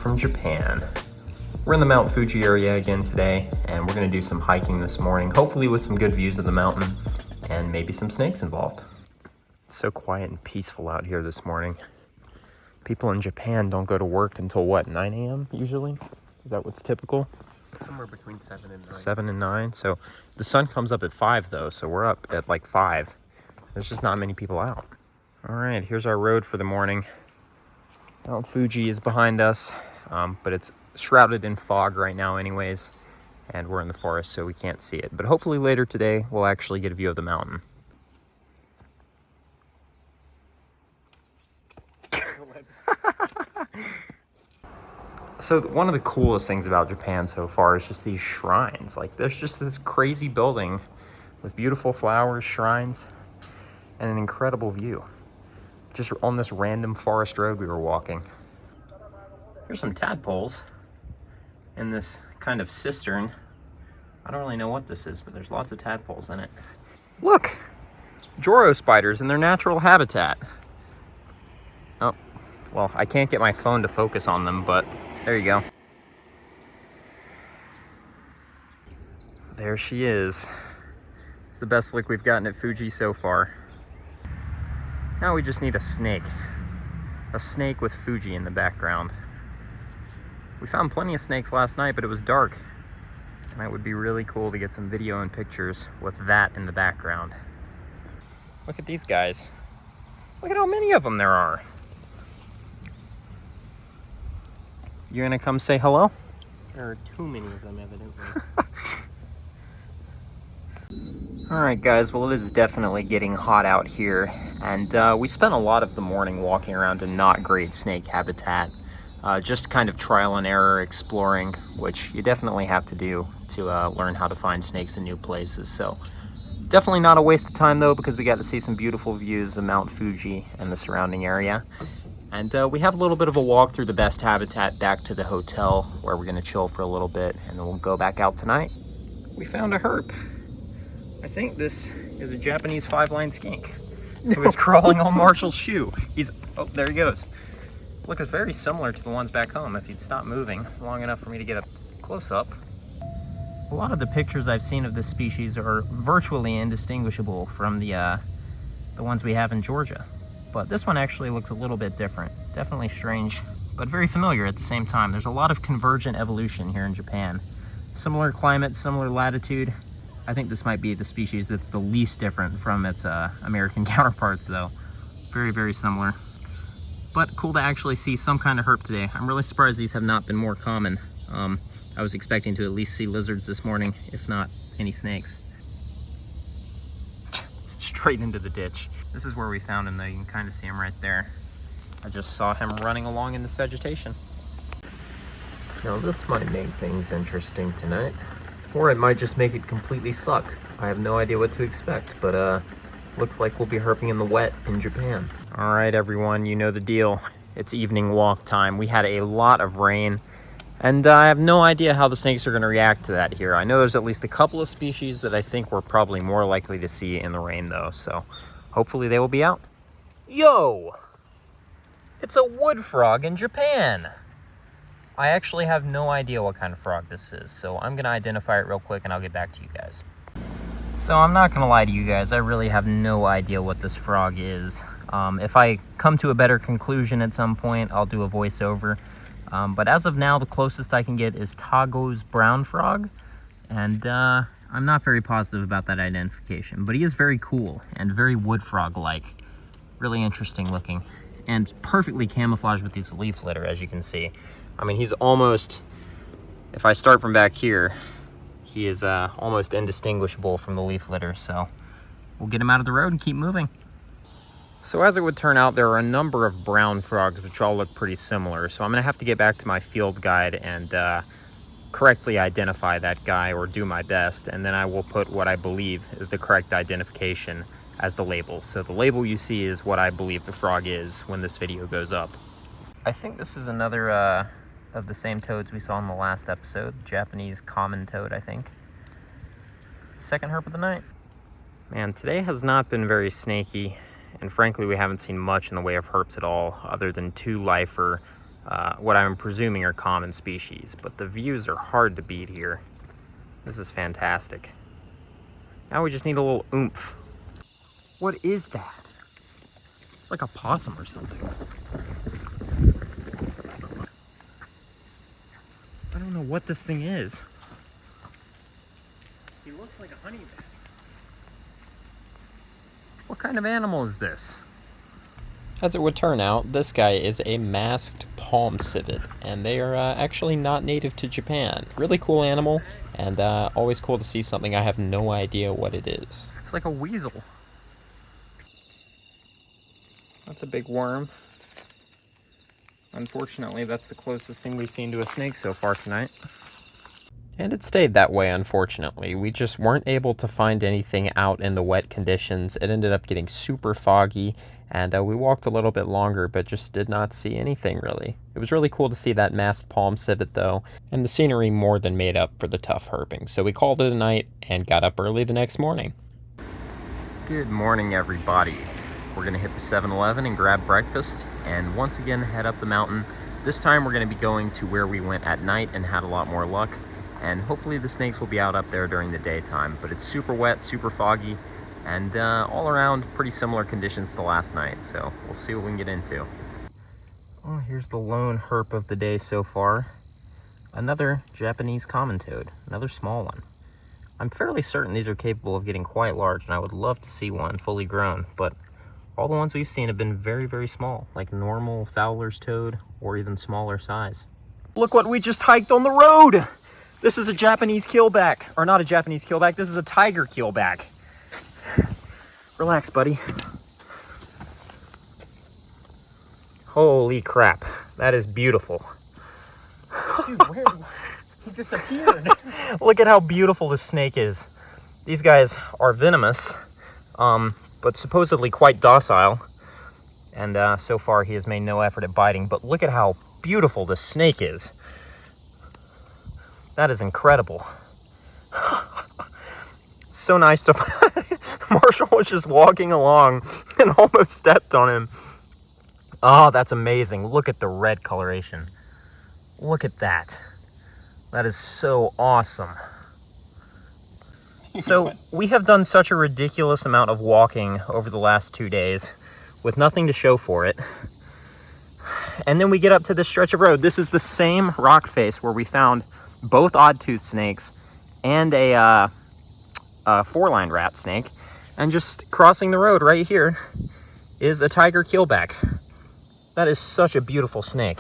from Japan. We're in the Mount Fuji area again today, and we're gonna do some hiking this morning, hopefully with some good views of the mountain and maybe some snakes involved. It's so quiet and peaceful out here this morning. People in Japan don't go to work until what, 9 a.m. usually? Is that what's typical? Somewhere between 7 and 9. 7 and 9. So the sun comes up at 5 though, so we're up at like 5. There's just not many people out. All right, here's our road for the morning. Mount Fuji is behind us, but it's shrouded in fog right now anyways, and we're in the forest so we can't see it. But hopefully later today we'll actually get a view of the mountain. So one of the coolest things about Japan so far is just these shrines. Like there's just this crazy building with beautiful flowers, shrines, and an incredible view. Just on this random forest road we were walking. Here's some tadpoles in this kind of cistern. I don't really know what this is, but there's lots of tadpoles in it. Look! Joro spiders in their natural habitat. Oh, well, I can't get my phone to focus on them, but there you go. There she is. It's the best look we've gotten at Fuji so far. Now we just need a snake. A snake with Fuji in the background. We found plenty of snakes last night, but it was dark. And it would be really cool to get some video and pictures with that in the background. Look at these guys. Look at how many of them there are. You're gonna come say hello? There are too many of them, evidently. All right, guys, well, it is definitely getting hot out here, and we spent a lot of the morning walking around a not great snake habitat, just kind of trial and error exploring, which you definitely have to do to learn how to find snakes in new places. So definitely not a waste of time though, because we got to see some beautiful views of Mount Fuji and the surrounding area. And we have a little bit of a walk through the best habitat back to the hotel, where we're gonna chill for a little bit, and then we'll go back out tonight. We found a herp. I think this is a Japanese 5-line skink who is crawling on Marshall's shoe. Oh, there he goes. Look, it's very similar to the ones back home if he'd stop moving long enough for me to get a close-up. A lot of the pictures I've seen of this species are virtually indistinguishable from the ones we have in Georgia. But this one actually looks a little bit different. Definitely strange, but very familiar at the same time. There's a lot of convergent evolution here in Japan. Similar climate, similar latitude. I think this might be the species that's the least different from its American counterparts though. Very, very similar. But cool to actually see some kind of herp today. I'm really surprised these have not been more common. I was expecting to at least see lizards this morning, if not any snakes. Straight into the ditch. This is where we found him though. You can kind of see him right there. I just saw him running along in this vegetation. Now this might make things interesting tonight. Or it might just make it completely suck. I have no idea what to expect, but looks like we'll be herping in the wet in Japan. All right, everyone, you know the deal. It's evening walk time. We had a lot of rain, and I have no idea how the snakes are gonna react to that here. I know there's at least a couple of species that I think we're probably more likely to see in the rain though, so hopefully they will be out. Yo! It's a wood frog in Japan! I actually have no idea what kind of frog this is, so I'm gonna identify it real quick and I'll get back to you guys. So I'm not gonna lie to you guys, I really have no idea what this frog is. If I come to a better conclusion at some point, I'll do a voiceover. But as of now, the closest I can get is Tago's brown frog, and I'm not very positive about that identification, but he is very cool and very wood frog-like. Really interesting looking, and perfectly camouflaged with this leaf litter, as you can see. I mean, he's almost, if I start from back here, he is almost indistinguishable from the leaf litter, so we'll get him out of the road and keep moving. So as it would turn out, there are a number of brown frogs which all look pretty similar, so I'm gonna have to get back to my field guide and correctly identify that guy, or do my best, and then I will put what I believe is the correct identification as the label. So the label you see is what I believe the frog is when this video goes up. I think this is another of the same toads we saw in the last episode. Japanese common toad, I think. Second herp of the night. Man, today has not been very snaky, and frankly we haven't seen much in the way of herps at all, other than 2 lifer what I'm presuming are common species, but the views are hard to beat here. This is fantastic. Now we just need a little oomph. What is that? It's like a possum or something. I don't know what this thing is. He looks like a honeybag. What kind of animal is this? As it would turn out, this guy is a masked palm civet, and they are actually not native to Japan. Really cool animal, and always cool to see something I have no idea what it is. It's like a weasel. That's a big worm. Unfortunately, that's the closest thing we've seen to a snake so far tonight. And it stayed that way, unfortunately. We just weren't able to find anything out in the wet conditions. It ended up getting super foggy, and we walked a little bit longer, but just did not see anything, really. It was really cool to see that masked palm civet, though, and the scenery more than made up for the tough herping. So we called it a night and got up early the next morning. Good morning, everybody. We're going to hit the 7-Eleven and grab breakfast, and once again head up the mountain. This time we're going to be going to where we went at night and had a lot more luck. And hopefully the snakes will be out up there during the daytime. But it's super wet, super foggy, and all around pretty similar conditions to last night. So we'll see what we can get into. Oh, here's the lone herp of the day so far. Another Japanese common toad, another small one. I'm fairly certain these are capable of getting quite large, and I would love to see one fully grown. But all the ones we've seen have been very, very small, like normal Fowler's toad or even smaller size. Look what we just hiked on the road! This is a Japanese keelback, or not a Japanese keelback, this is a tiger keelback. Relax, buddy. Holy crap, that is beautiful. Dude, where? He disappeared. Look at how beautiful this snake is. These guys are venomous, but supposedly quite docile. And so far he has made no effort at biting, but look at how beautiful this snake is. That is incredible. So nice to... Marshall was just walking along and almost stepped on him. Oh, that's amazing. Look at the red coloration. Look at that. That is so awesome. So we have done such a ridiculous amount of walking over the last 2 days with nothing to show for it. And then we get up to this stretch of road. This is the same rock face where we found both odd-toothed snakes and a four-lined rat snake. And just crossing the road right here is a tiger keelback. That is such a beautiful snake.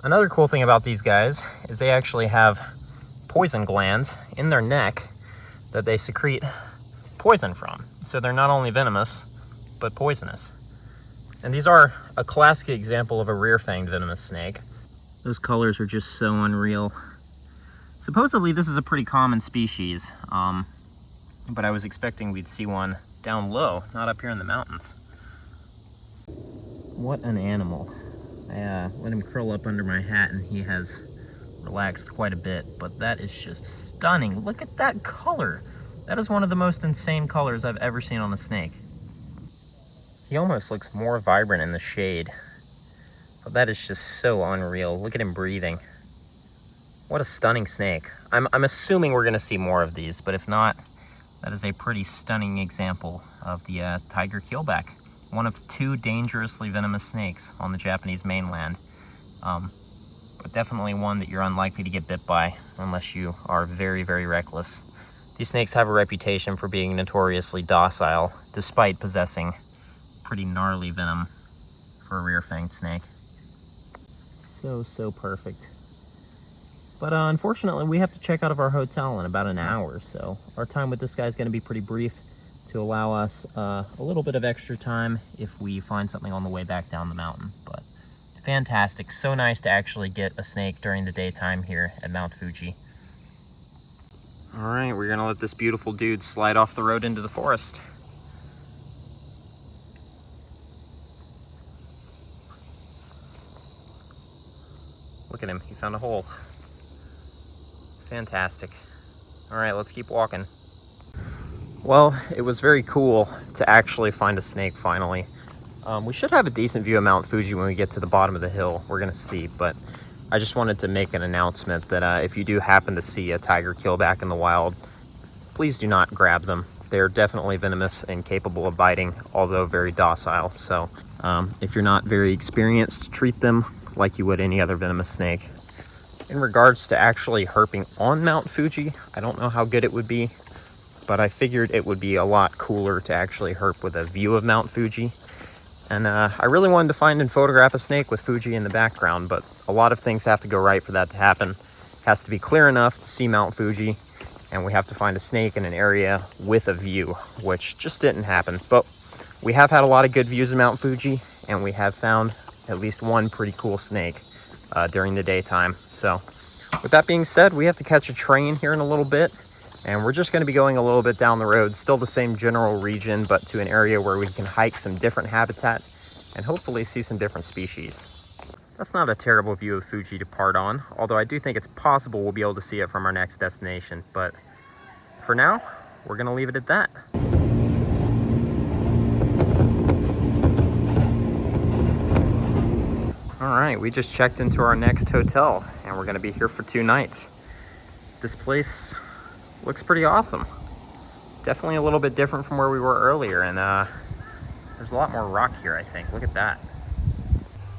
Another cool thing about these guys is they actually have poison glands in their neck that they secrete poison from. So they're not only venomous, but poisonous. And these are a classic example of a rear-fanged venomous snake. Those colors are just so unreal. Supposedly this is a pretty common species, but I was expecting we'd see one down low, not up here in the mountains. What an animal. I let him curl up under my hat and he has relaxed quite a bit, but that is just stunning. Look at that color. That is one of the most insane colors I've ever seen on a snake. He almost looks more vibrant in the shade. But that is just so unreal. Look at him breathing. What a stunning snake. I'm assuming we're going to see more of these, but if not, that is a pretty stunning example of the tiger keelback. One of 2 dangerously venomous snakes on the Japanese mainland. But definitely one that you're unlikely to get bit by unless you are very, very reckless. These snakes have a reputation for being notoriously docile, despite possessing pretty gnarly venom for a rear-fanged snake. So perfect. But unfortunately, we have to check out of our hotel in about an hour, so our time with this guy is going to be pretty brief to allow us a little bit of extra time if we find something on the way back down the mountain. But fantastic. So nice to actually get a snake during the daytime here at Mount Fuji. All right, we're going to let this beautiful dude slide off the road into the forest. Look at him, he found a hole. Fantastic. All right, let's keep walking. Well, it was very cool to actually find a snake finally. We should have a decent view of Mount Fuji when we get to the bottom of the hill. We're gonna see, but I just wanted to make an announcement that if you do happen to see a tiger keelback in the wild, please do not grab them. They're definitely venomous and capable of biting, although very docile. So if you're not very experienced, treat them like you would any other venomous snake. In regards to actually herping on Mount Fuji, I don't know how good it would be, but I figured it would be a lot cooler to actually herp with a view of Mount Fuji. And I really wanted to find and photograph a snake with Fuji in the background, but a lot of things have to go right for that to happen. It has to be clear enough to see Mount Fuji, and we have to find a snake in an area with a view, which just didn't happen. But we have had a lot of good views of Mount Fuji, and we have found at least one pretty cool snake during the daytime. So with that being said, we have to catch a train here in a little bit, and we're just going to be going a little bit down the road, still the same general region, but to an area where we can hike some different habitat and hopefully see some different species. That's not a terrible view of Fuji to part on, although I do think it's possible we'll be able to see it from our next destination. But for now, we're going to leave it at that. All right, we just checked into our next hotel, and we're going to be here for 2 nights. This place looks pretty awesome. Definitely a little bit different from where we were earlier, and there's a lot more rock here, I think. Look at that.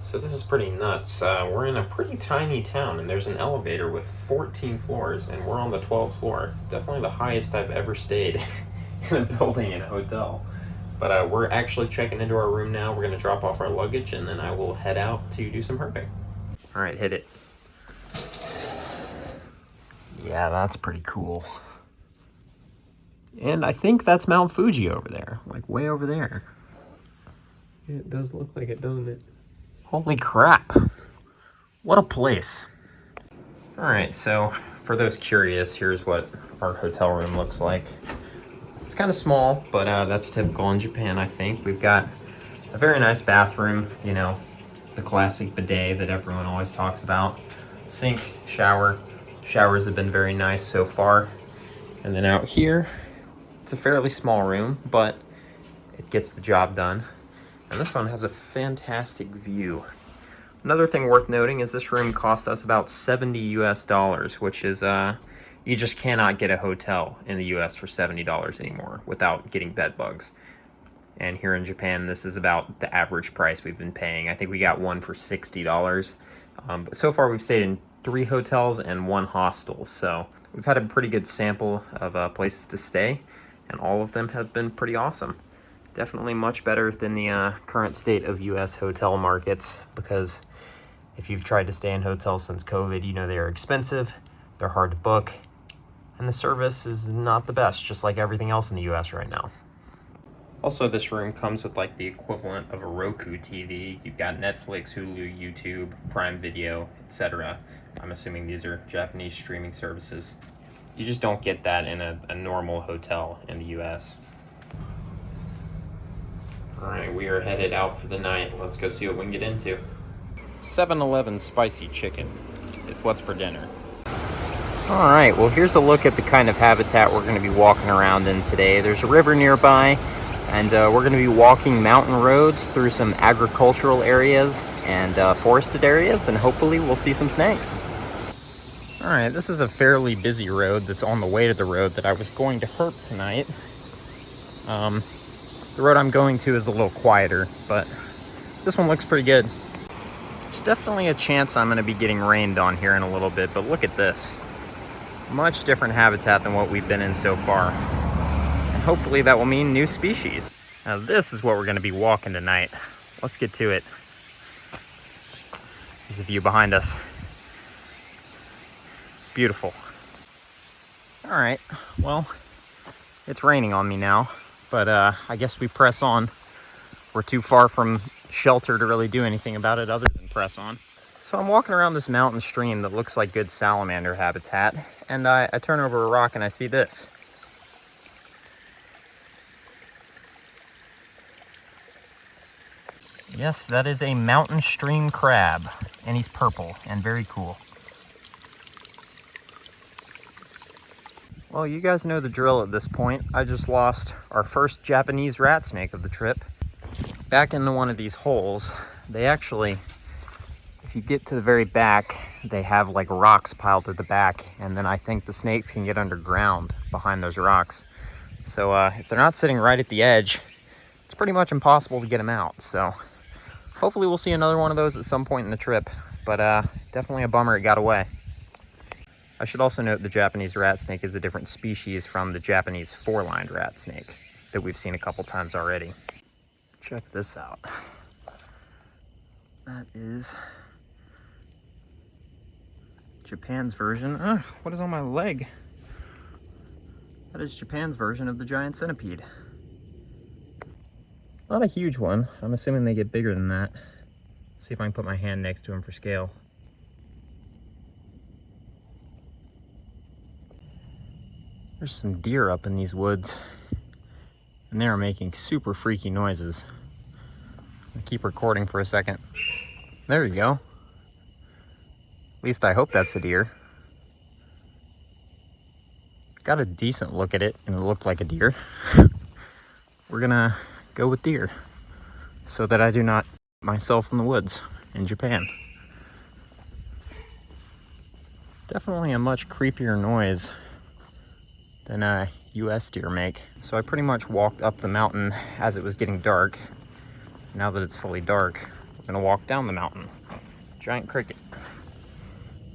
So this is pretty nuts. We're in a pretty tiny town, and there's an elevator with 14 floors, and we're on the 12th floor. Definitely the highest I've ever stayed in a building in a hotel. But we're actually checking into our room now. We're gonna drop off our luggage, and then I will head out to do some herping. All right, hit it. Yeah, that's pretty cool. And I think that's Mount Fuji over there, like way over there. Yeah, it does look like it, doesn't it? Holy crap. What a place. All right, so for those curious, here's what our hotel room looks like. It's kind of small, but that's typical in Japan, I think. We've got a very nice bathroom, you know, the classic bidet that everyone always talks about. Sink, shower. Showers have been very nice so far. And then out here, it's a fairly small room, but it gets the job done. And this one has a fantastic view. Another thing worth noting is this room cost us about $70 US, which is, you just cannot get a hotel in the US for $70 anymore without getting bed bugs. And here in Japan, this is about the average price we've been paying. I think we got one for $60. But so far we've stayed in 3 hotels and 1 hostel. So we've had a pretty good sample of places to stay, and all of them have been pretty awesome. Definitely much better than the current state of US hotel markets, because if you've tried to stay in hotels since COVID, you know they're expensive, they're hard to book, and the service is not the best, just like everything else in the US right now. Also, this room comes with like the equivalent of a Roku TV. You've got Netflix, Hulu, YouTube, Prime Video, etc. I'm assuming these are Japanese streaming services. You just don't get that in a normal hotel in the US. All right, we are headed out for the night. Let's go see what we can get into. 7-Eleven spicy chicken is what's for dinner. All right, well, here's a look at the kind of habitat we're going to be walking around in today. There's a river nearby, and we're going to be walking mountain roads through some agricultural areas and forested areas, and hopefully we'll see some snakes. All right, this is a fairly busy road that's on the way to the road that I was going to herp tonight. The road I'm going to is a little quieter, but this one looks pretty good. There's definitely a chance I'm going to be getting rained on here in a little bit, but look at this. Much different habitat than what we've been in so far. And hopefully that will mean new species. Now this is what we're going to be walking tonight. Let's get to it. There's a view behind us. Beautiful. All right, well, it's raining on me now, but I guess we press on. We're too far from shelter to really do anything about it other than press on. So I'm walking around this mountain stream that looks like good salamander habitat, and I turn over a rock and I see this. Yes, that is a mountain stream crab, and he's purple and very cool. Well, you guys know the drill at this point. I just lost our first Japanese rat snake of the trip. back into one of these holes. They actually, if you get to the very back, they have like rocks piled at the back, and then I think the snakes can get underground behind those rocks. So if they're not sitting right at the edge, it's pretty much impossible to get them out. So hopefully we'll see another one of those at some point in the trip, but definitely a bummer it got away. I should also note the Japanese rat snake is a different species from the Japanese four-lined rat snake that we've seen a couple times already. Check this out. That is Japan's version. What is on my leg? That is Japan's version of the giant centipede. Not a huge one. I'm assuming they get bigger than that. See if I can put my hand next to him for scale. There's some deer up in these woods, and they are making super freaky noises. I'll keep recording for a second. There you go. At least I hope that's a deer. Got a decent look at it, and it looked like a deer. We're gonna go with deer so that I do not myself in the woods in Japan. Definitely a much creepier noise than US deer make. So I pretty much walked up the mountain as it was getting dark. Now that it's fully dark, we're gonna walk down the mountain. Giant cricket.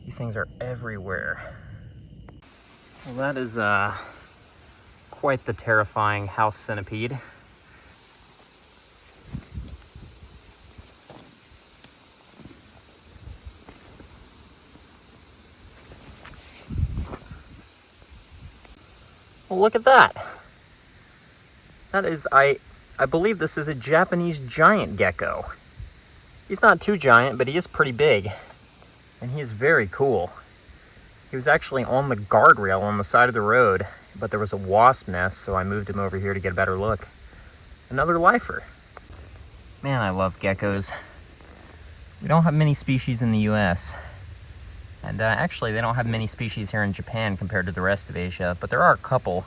These things are everywhere. Well, that is quite the terrifying house centipede. Well, look at that. That is, I believe this is a Japanese giant gecko. He's not too giant, but he is pretty big. And he is very cool. He was actually on the guardrail on the side of the road, but there was a wasp nest, so I moved him over here to get a better look. Another lifer. Man, I love geckos. We don't have many species in the US. And actually, they don't have many species here in Japan compared to the rest of Asia, but there are a couple.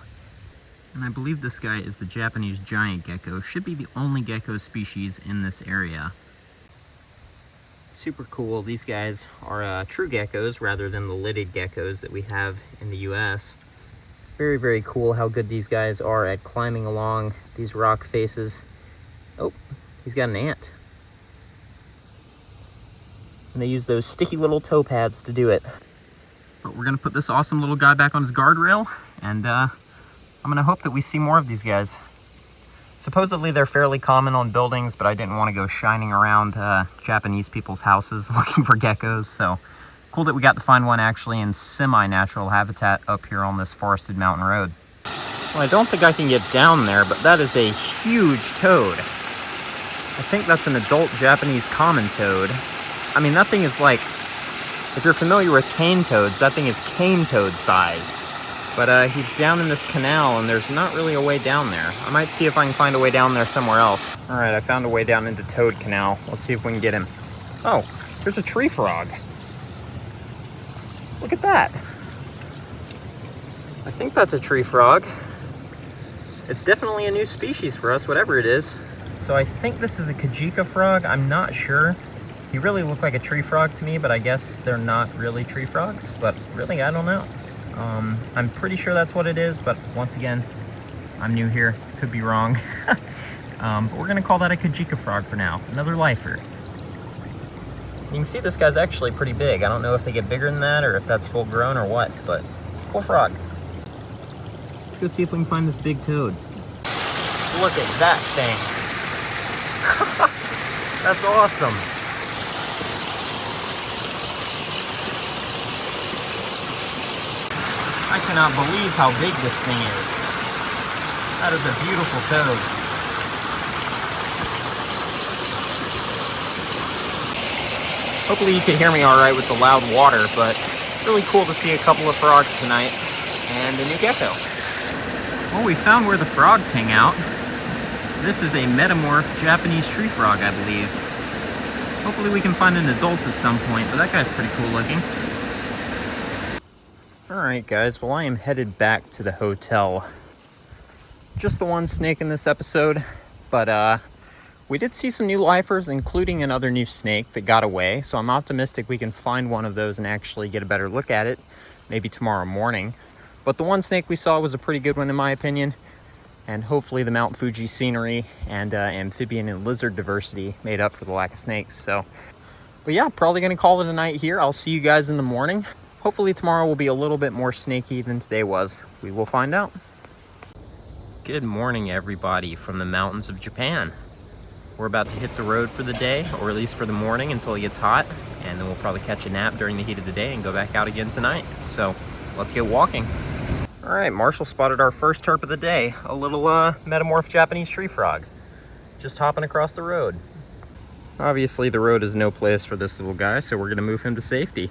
And I believe this guy is the Japanese giant gecko. Should be the only gecko species in this area. Super cool. These guys are true geckos rather than the lidded geckos that we have in the US. Very, very cool how good these guys are at climbing along these rock faces. Oh, he's got an ant. And they use those sticky little toe pads to do it. But we're gonna put this awesome little guy back on his guardrail, and I'm gonna hope that we see more of these guys. Supposedly they're fairly common on buildings, but I didn't want to go shining around Japanese people's houses looking for geckos, so cool that we got to find one actually in semi-natural habitat up here on this forested mountain road. Well, I don't think I can get down there, but that is a huge toad. I think that's an adult Japanese common toad. I mean, that thing is like, if you're familiar with cane toads, that thing is cane toad sized. But he's down in this canal, and there's not really a way down there. I might see if I can find a way down there somewhere else. All right, I found a way down into Toad Canal. Let's see if we can get him. Oh, there's a tree frog. Look at that. I think that's a tree frog. It's definitely a new species for us, whatever it is. So I think this is a Kajika frog. I'm not sure. He really looked like a tree frog to me, but I guess they're not really tree frogs. But really, I don't know. I'm pretty sure that's what it is, but once again, I'm new here. Could be wrong. But we're gonna call that a Kajika frog for now. Another lifer. You can see this guy's actually pretty big. I don't know if they get bigger than that or if that's full grown or what, but cool frog. Let's go see if we can find this big toad. Look at that thing. That's awesome. I cannot believe how big this thing is. That is a beautiful toad. Hopefully you can hear me all right with the loud water, but really cool to see a couple of frogs tonight and a new gecko. Well, we found where the frogs hang out. This is a metamorphed Japanese tree frog, I believe. Hopefully we can find an adult at some point, but that guy's pretty cool looking. Alright guys, well I am headed back to the hotel. Just the one snake in this episode, but We did see some new lifers, including another new snake that got away, so I'm optimistic we can find one of those and actually get a better look at it, maybe tomorrow morning. But the one snake we saw was a pretty good one in my opinion, and hopefully the Mount Fuji scenery and amphibian and lizard diversity made up for the lack of snakes. So, but yeah, probably gonna call it a night here. I'll see you guys in the morning. Hopefully tomorrow will be a little bit more snaky than today was. We will find out. Good morning, everybody from the mountains of Japan. We're about to hit the road for the day, or at least for the morning until it gets hot, and then we'll probably catch a nap during the heat of the day and go back out again tonight. So let's get walking. All right, Marshall spotted our first herp of the day, a little metamorph Japanese tree frog, just hopping across the road. Obviously the road is no place for this little guy, so we're gonna move him to safety.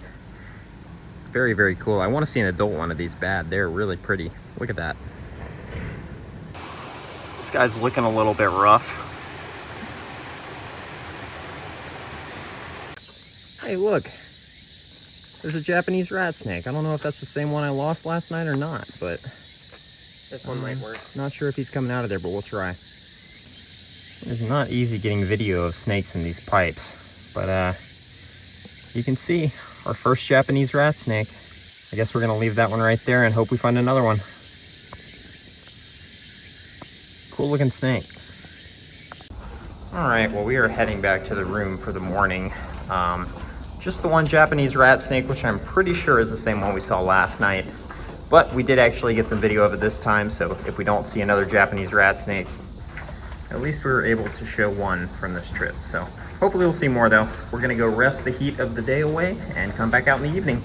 Very, very cool. I wanna see an adult one of these bad. They're really pretty. Look at that. This guy's looking a little bit rough. Hey, look, there's a Japanese rat snake. I don't know if that's the same one I lost last night or not, but This one might work. not sure if he's coming out of there, but we'll try. It's not easy getting video of snakes in these pipes, but you can see our first Japanese rat snake. I guess we're gonna leave that one right there and hope we find another one. Cool looking snake. All right, well, we are heading back to the room for the morning. Just the one Japanese rat snake, which I'm pretty sure is the same one we saw last night. But we did actually get some video of it this time, so if we don't see another Japanese rat snake, at least we were able to show one from this trip. So hopefully we'll see more though. We're gonna go rest the heat of the day away and come back out in the evening.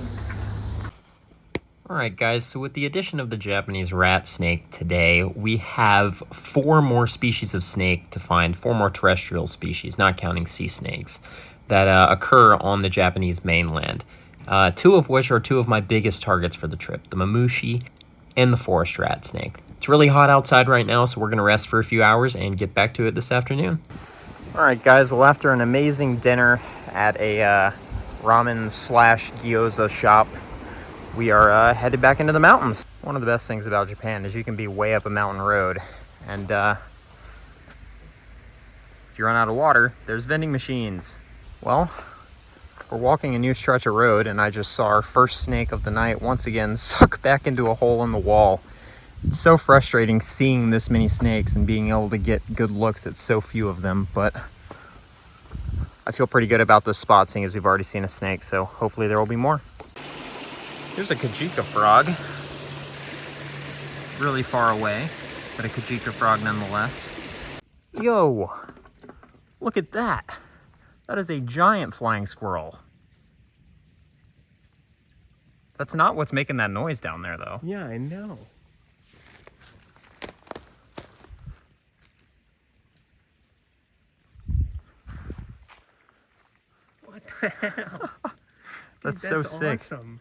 All right, guys, so with the addition of the Japanese rat snake today, we have 4 more species of snake to find, 4 more terrestrial species, not counting sea snakes, that occur on the Japanese mainland. 2 of which are 2 of my biggest targets for the trip, the mamushi and the forest rat snake. It's really hot outside right now, so we're gonna rest for a few hours and get back to it this afternoon. All right, guys, well, after an amazing dinner at a ramen slash gyoza shop, we are headed back into the mountains. One of the best things about Japan is you can be way up a mountain road, and if you run out of water, there's vending machines. Well, we're walking a new stretch of road, and I just saw our first snake of the night once again suck back into a hole in the wall. It's so frustrating seeing this many snakes and being able to get good looks at so few of them, but I feel pretty good about this spot, seeing as we've already seen a snake, so hopefully there will be more. Here's a Kajika frog. Really far away, but a Kajika frog nonetheless. Yo, look at that. That is a giant flying squirrel. That's not what's making that noise down there, though. Yeah, I know. What the hell? That's Dude, so sick. Awesome.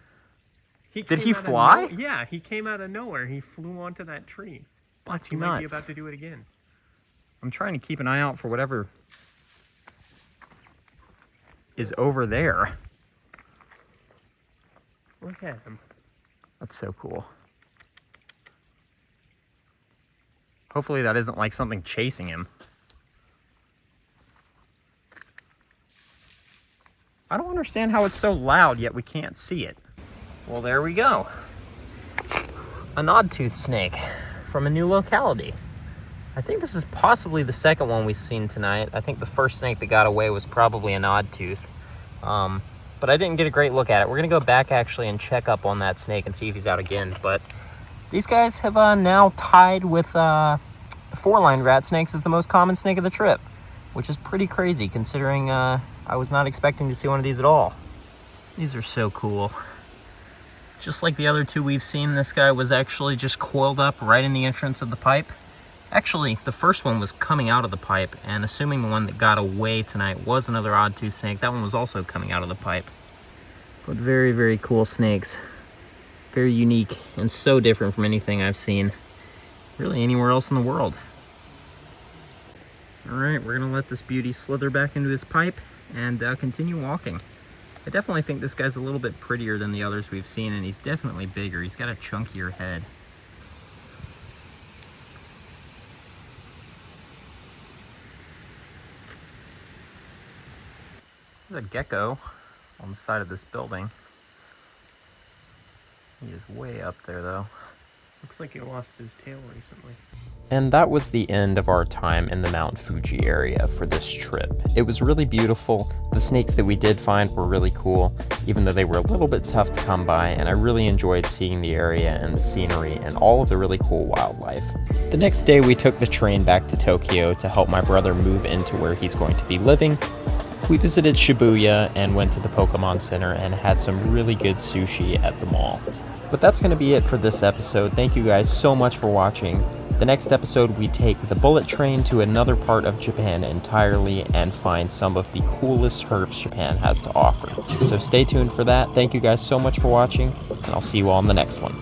Did he came out of fly? Yeah, he came out of nowhere. He flew onto that tree. That's He might be nuts. about to do it again. I'm trying to keep an eye out for whatever is over there. Look at him. That's so cool. Hopefully that isn't like something chasing him. I don't understand how it's so loud, yet we can't see it. Well, there we go. An odd-tooth snake from a new locality. I think this is possibly the second one we've seen tonight. I think the first snake that got away was probably an odd-tooth. But I didn't get a great look at it. We're gonna go back actually and check up on that snake and see if he's out again. But these guys have now tied with 4-line rat snakes as the most common snake of the trip, which is pretty crazy considering I was not expecting to see one of these at all. These are so cool. Just like the other 2 we've seen, this guy was actually just coiled up right in the entrance of the pipe. Actually, the first one was coming out of the pipe, and assuming the one that got away tonight was another odd-tooth snake, that one was also coming out of the pipe. But very, very cool snakes. Very unique and so different from anything I've seen really anywhere else in the world. All right, we're gonna let this beauty slither back into his pipe and continue walking. I definitely think this guy's a little bit prettier than the others we've seen, and he's definitely bigger. He's got a chunkier head. There's a gecko on the side of this building. He is way up there though. Looks like he lost his tail recently. And that was the end of our time in the Mount Fuji area for this trip. It was really beautiful. The snakes that we did find were really cool, even though they were a little bit tough to come by, and I really enjoyed seeing the area and the scenery and all of the really cool wildlife. The next day we took the train back to Tokyo to help my brother move into where he's going to be living. We visited Shibuya and went to the Pokemon Center and had some really good sushi at the mall. But that's going to be it for this episode. Thank you guys so much for watching. The next episode, we take the bullet train to another part of Japan entirely and find some of the coolest herps Japan has to offer. So stay tuned for that. Thank you guys so much for watching, and I'll see you all in the next one.